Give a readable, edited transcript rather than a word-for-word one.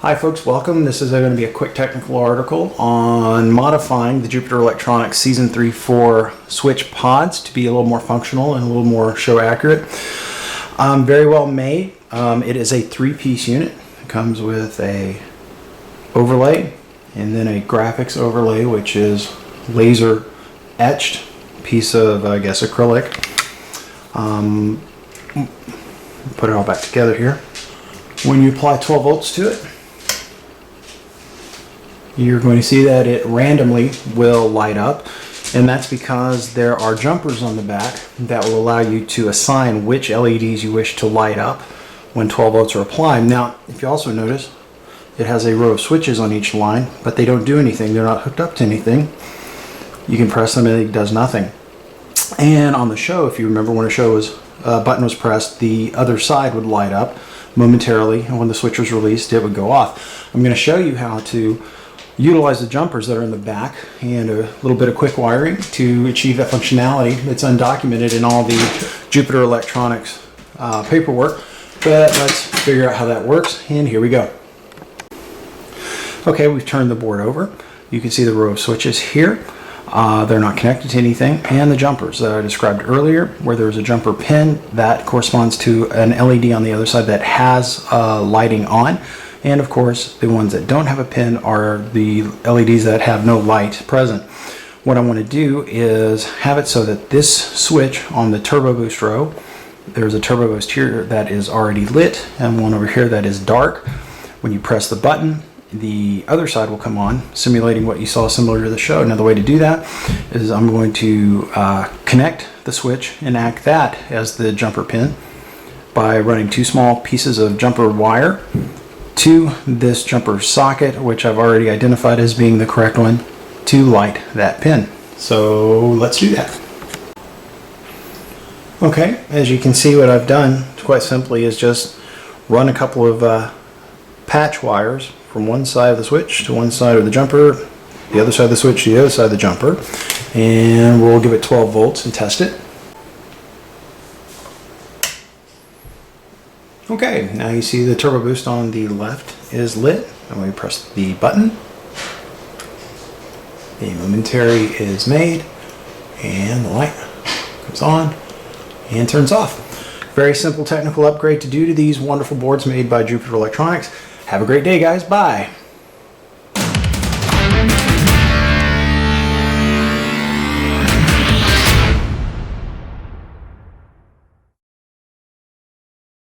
Hi folks, welcome. This is going to be a quick technical article on modifying the Jupiter Electronics Season 3-4 switch pods to be a little more functional and a little more show accurate. Very well made. It is a 3-piece unit. It comes with a overlay and then a graphics overlay, which is laser etched piece of, I guess, acrylic. Put it all back together here. When you apply 12 volts to it, you're going to see that it randomly will light up, and that's because there are jumpers on the back that will allow you to assign which LEDs you wish to light up when 12 volts are applied. Now, if you also notice, it has a row of switches on each line, but they don't do anything. They're not hooked up to anything. You can press them and it does nothing. And on the show, if you remember, when a button was pressed, the other side would light up momentarily, and when the switch was released, it would go off. I'm going to show you how to utilize the jumpers that are in the back and a little bit of quick wiring to achieve that functionality. It's undocumented in all the Jupiter Electronics paperwork, but let's figure out how that works, and here we go. Okay, we've turned the board over. You can see the row of switches here. They're not connected to anything, and the jumpers that I described earlier, where there's a jumper pin that corresponds to an LED on the other side that has lighting on. And of course, the ones that don't have a pin are the LEDs that have no light present. What I want to do is have it so that this switch on the turbo boost row, there's a turbo boost here that is already lit and one over here that is dark. When you press the button, the other side will come on, simulating what you saw similar to the show. Now, the way to do that is I'm going to connect the switch and act that as the jumper pin by running 2 small pieces of jumper wire to this jumper socket, which I've already identified as being the correct one to light that pin. So let's do that. Okay, as you can see, what I've done quite simply is just run a couple of patch wires from one side of the switch to one side of the jumper, the other side of the switch to the other side of the jumper, and we'll give it 12 volts and test it. Okay, now you see the turbo boost on the left is lit, and when we press the button, a momentary is made, and the light comes on and turns off. Very simple technical upgrade to do to these wonderful boards made by Jupiter Electronics. Have a great day, guys. Bye.